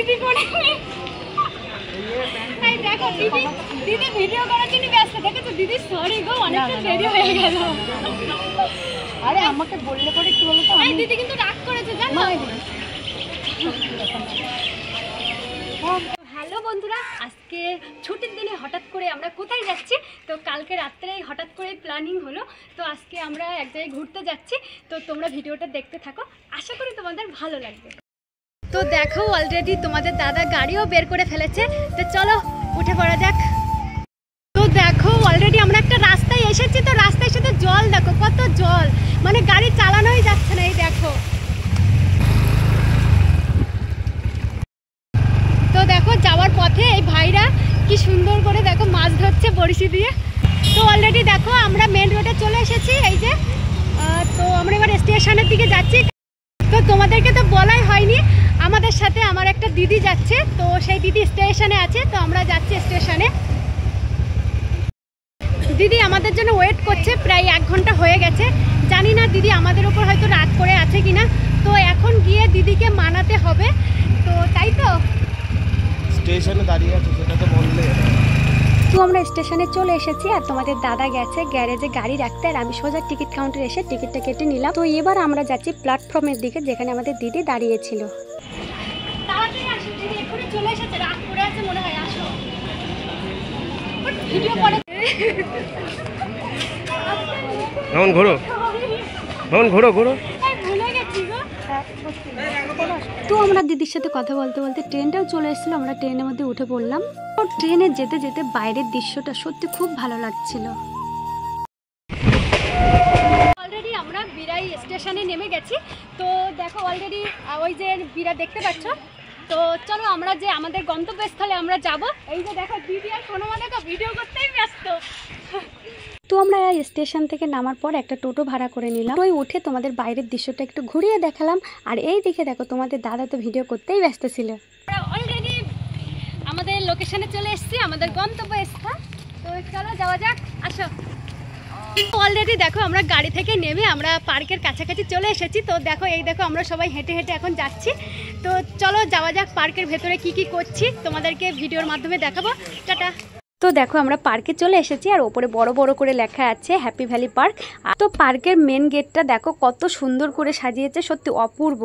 দিদি করে দেখো দিদি ভিডিও করার জন্য ব্যস্ত। দেখো তো দিদি সরি গো, অনেকটা দেরি হয়ে গেল। আরে আমাকে বললে পরে কি বলো তো, দিদি কিন্তু রাগ করেছে জানো। হ্যালো বন্ধুরা, আজকে ছুটির দিনে হঠাৎ করে আমরা কোথায় যাচ্ছি? তো কালকে রাত্রে হঠাৎ করে প্ল্যানিং হলো, তো আজকে আমরা এক জায়গায় ঘুরতে যাচ্ছি। তো তোমরা ভিডিওটা দেখতে থাকো, আশা করি তোমাদের ভালো লাগবে। তো দেখো অলরেডি তোমাদের দাদা গাড়িও বের করে ফেলেছে, তো চলো উঠে পড়া যাক। তো দেখো অলরেডি আমরা একটা রাস্তায় এসেছি, তো রাস্তায় শুধু জল, দেখো কত জল, মানে গাড়ি চালানোই যাচ্ছে না। এই দেখো, তো দেখো যাওয়ার পথে এই ভাইরা কি সুন্দর করে দেখো মাছ ধরছে বড়শি দিয়ে। তো অলরেডি দেখো আমরা মেন রোডে চলে এসেছি। এই যে তো আমরা এবার স্টেশনের দিকে যাচ্ছি। তো তোমাদেরকে তো বলাই হয়নি, আমাদের সাথে আমার একটা দিদি যাচ্ছে, তো সেই দিদি স্টেশনে আছে, তো আমরা যাচ্ছি স্টেশনে। দিদি আমাদের জন্য ওয়েট করছে, প্রায় 1 ঘন্টা হয়ে গেছে। জানি না দিদি আমাদের উপর হয়তো রাগ করে আছে কিনা, তো এখন গিয়ে দিদিকে মানাতে হবে। তো তাই তো স্টেশনে দাঁড়িয়ে আছে, সেটা তো বললে। তো আমরা স্টেশনে চলে এসেছি, আর তোমাদের দাদা গেছে গ্যারেজে গাড়ি রাখতে, আর আমি সোজা টিকিট কাউন্টারে এসে টিকিটটা কেটে নিলাম। তো এবার আমরা যাচ্ছি প্ল্যাটফর্মের দিকে, যেখানে আমাদের দিদি দাঁড়িয়েছিল। তাড়াতাড়ি আসো দিদি, এক্ষুনি চলে এসেছে, রাগ করে আছে মনে হয়। আসো, ভিডিও পরে এখন ঘোরো, এখন ঘোরো ঘোরো। ভুলে গেছি গো। তো আমরা দিদির সাথে কথা বলতে বলতে ট্রেনটাও চলে এসেছিল, আমরা ট্রেনের মধ্যে উঠে পড়লাম। তো ট্রেনে যেতে যেতে বাইরের দৃশ্যটা সত্যি খুব ভালো লাগছিল। অলরেডি আমরা বিরাই স্টেশনে নেমে গেছি। তো দেখো অলরেডি ওই যে বিরা দেখতে পাচ্ছ। তো চলো আমরা যে আমাদের গন্তব্যস্থলে আমরা যাব। এই যে দেখো দিদি আর সোনামা দেখো ভিডিও করতেই ব্যস্ত। তো আমরা স্টেশন থেকে নামার পর একটা টোটো ভাড়া করে নিলাম। ওই উঠে তোমাদের বাইরের দৃশ্যটা একটু ঘুরিয়ে দেখালাম, আর এই দিকে দেখো তোমাদের দাদা তো ভিডিও করতেই ব্যস্ত ছিল। অলরেডি আমাদের লোকেশনে চলে এসেছি, আমাদের গন্তব্যস্থল। তো চলো যাওয়া যাক, আসো। অলরেডি দেখো আমরা গাড়ি থেকে নেমে আমরা পার্কের কাছাকাছি চলে এসেছি। তো দেখো এই দেখো আমরা সবাই হেঁটে হেঁটে এখন যাচ্ছি। তো চলো যাওয়া যাক, পার্কের ভেতরে কি কি করছি তোমাদেরকে ভিডিওর মাধ্যমে দেখাবো। টাটা। তো দেখো আমরা পার্কে চলে এসেছি, আর ওপরে বড় বড় করে লেখা আছে হ্যাপি ভ্যালি পার্ক। তো পার্কের মেন গেটটা দেখো কত সুন্দর করে সাজিয়েছে, সত্যি অপূর্ব।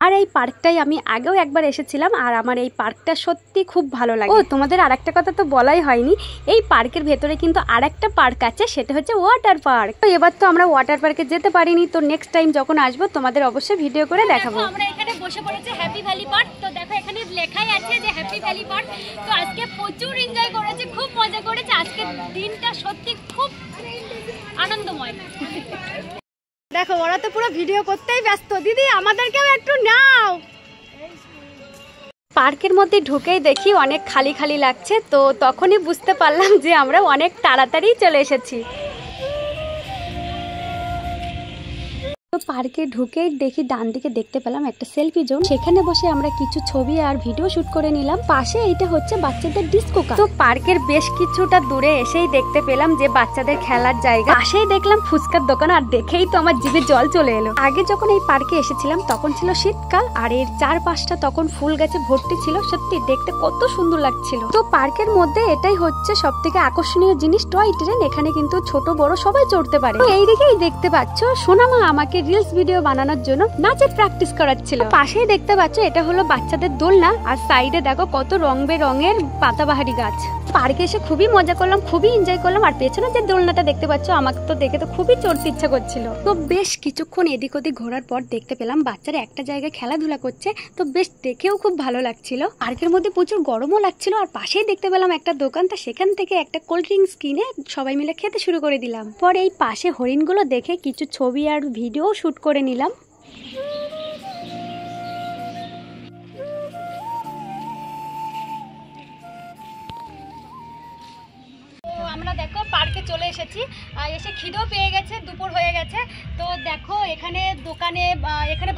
আর এই পার্কটাই আমি আগেও একবার এসেছিলাম, আর আমার এই পার্কটা সত্যি খুব ভালো লাগে। ও তোমাদের আরেকটা কথা তো বলাই হয়নি, এই পার্কের ভেতরে কিন্তু আরেকটা পার্ক আছে, সেটা হচ্ছে ওয়াটার পার্ক। তো এবার তো আমরা ওয়াটার পার্কে যেতে পারিনি, তো নেক্সট টাইম যখন আসবো তোমাদের অবশ্যই ভিডিও করে দেখাবো। আমরা এখানে বসে পড়েছি হ্যাপি ভ্যালি পার্ক। তো দেখো এখানে লেখাই আছে যে হ্যাপি ভ্যালি পার্ক। তো আজকে প্রচুর এনজয় করেছি, খুব মজা করেছি। আজকের দিনটা সত্যি খুব আনন্দময়। দেখো ওরা তো পুরো ভিডিও করতেই ব্যস্ত। দিদি আমাদেরকেও একটু নাও। পার্কের মধ্যে ঢুকেই দেখি অনেক খালি খালি লাগছে, তো তখনই বুঝতে পারলাম যে আমরা অনেক তাড়াতাড়ি চলে এসেছি। তো পার্কে ঢুকেই দেখি ডান দিকে দেখতে পেলাম একটা সেলফি জোন, সেখানে বসে আমরা কিছু ছবি আর ভিডিও শুট করে নিলাম। পাশে এইটা হচ্ছে বাচ্চাদের ডিস্কো কার। তো পার্কের বেশ কিছুটা দূরে এসেই দেখতে পেলাম যে বাচ্চাদের খেলার জায়গা। পাশেই দেখলাম ফুচকার দোকান, আর দেখেই তো আমার জিভে জল চলে এলো। আগে যখন এই পার্কে এসেছিলাম তখন ছিল শীতকাল, আর এর চারপাশটা তখন ফুল গাছে ভর্তি ছিল, সত্যি দেখতে কত সুন্দর লাগছিল। তো পার্কের মধ্যে এটাই হচ্ছে সব থেকে আকর্ষণীয় জিনিস, টয় ট্রেন। এখানে কিন্তু ছোট বড় সবাই চড়তে পারে। এই দিকেই দেখতে পাচ্ছ সোনামা আমাকে রিলস ভিডিও বানানোর জন্য নাচের প্র্যাকটিস করাচ্ছিল। পাশেই দেখতে পাচ্ছ এটা হলো বাচ্চাদের দোলনা, আর সাইডে দেখো কত রং বেরঙের পাতাবাহারি গাছ। পার্কে এসে খুবই মজা করলাম, খুবই এনজয় করলাম। আর পেছনে যে দোলনাটা দেখতে পাচ্ছ আমাকে তো দেখে তো খুবই চড়তে ইচ্ছা করছিল। তো বেশ কিছুক্ষণ এদিক ওদিক ঘোরার পর দেখতে পেলাম বাচ্চারা একটা জায়গায় খেলাধুলা করছে, তো বেশ দেখেও খুব ভালো লাগছিল। পার্কের মধ্যে প্রচুর গরমও লাগছিল, আর পাশেই দেখতে পেলাম একটা দোকান, তো সেখান থেকে একটা কোল্ড ড্রিঙ্কস কিনে সবাই মিলে খেতে শুরু করে দিলাম। পরে এই পাশে হরিণগুলো দেখে কিছু ছবি আর ভিডিও শুট করে নিলাম। আমরা দেখো পার্কে চলে এসেছি, এসে খিদেও পেয়ে গেছে, দুপুর হয়ে গেছে। তো দেখো এখানে দোকানে এখানে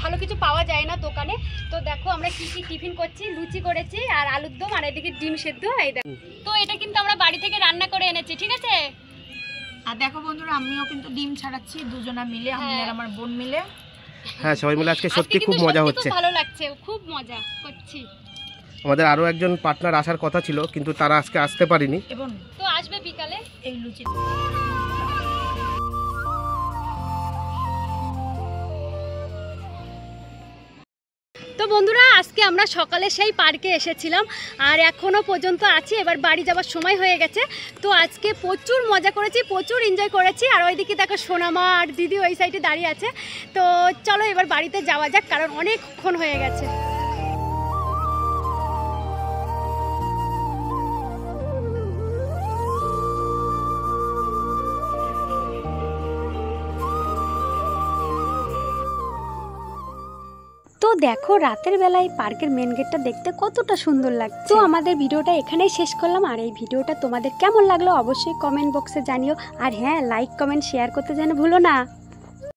ভালো কিছু পাওয়া যায় না দোকানে। তো দেখো আমরা কি কি টিফিন করছি, লুচি করেছি আর আলুর দম, আর এদিকে ডিম সেদ্ধ। এই দেখো, তো এটা কিন্তু আমরা বাড়ি থেকে রান্না করে এনেছি, ঠিক আছে। আর দেখো বন্ধুরা, আমিও কিন্তু ডিম ছাড়াচ্ছি, দুজনা মিলে, আমি আর আমার বোন মিলে। হ্যাঁ সবাই মিলে আজকে সত্যি কিন্তু খুব মজা সত্যি হচ্ছে। খুব ভালো লাগছে, খুব মজা করছি। আমাদের আরও একজন পার্টনার আসার কথা ছিল কিন্তু তারা আজকে আসতে পারেনি। এবং তো আসবে বিকালে এই লুচি তো বন্ধুরা আজকে আমরা সকালে সেই পার্কে এসেছিলাম আর এখনও পর্যন্ত আছি, এবার বাড়ি যাওয়ার সময় হয়ে গেছে। তো আজকে প্রচুর মজা করেছি, প্রচুর এনজয় করেছি। আর ওইদিকে দেখো সোনামা আর দিদি ওই সাইডে দাঁড়িয়ে আছে। তো চলো এবার বাড়িতে যাওয়া যাক, কারণ অনেকক্ষণ হয়ে গেছে। তো দেখো রাতের বেলায় পার্কের মেন গেটটা দেখতে কতটা সুন্দর লাগছে। তো আমাদের ভিডিওটা এখানেই শেষ করলাম। আর এই ভিডিওটা তোমাদের কেমন লাগলো অবশ্যই কমেন্ট বক্সে জানিও। আর হ্যাঁ, লাইক কমেন্ট শেয়ার করতে যেন ভুলো না।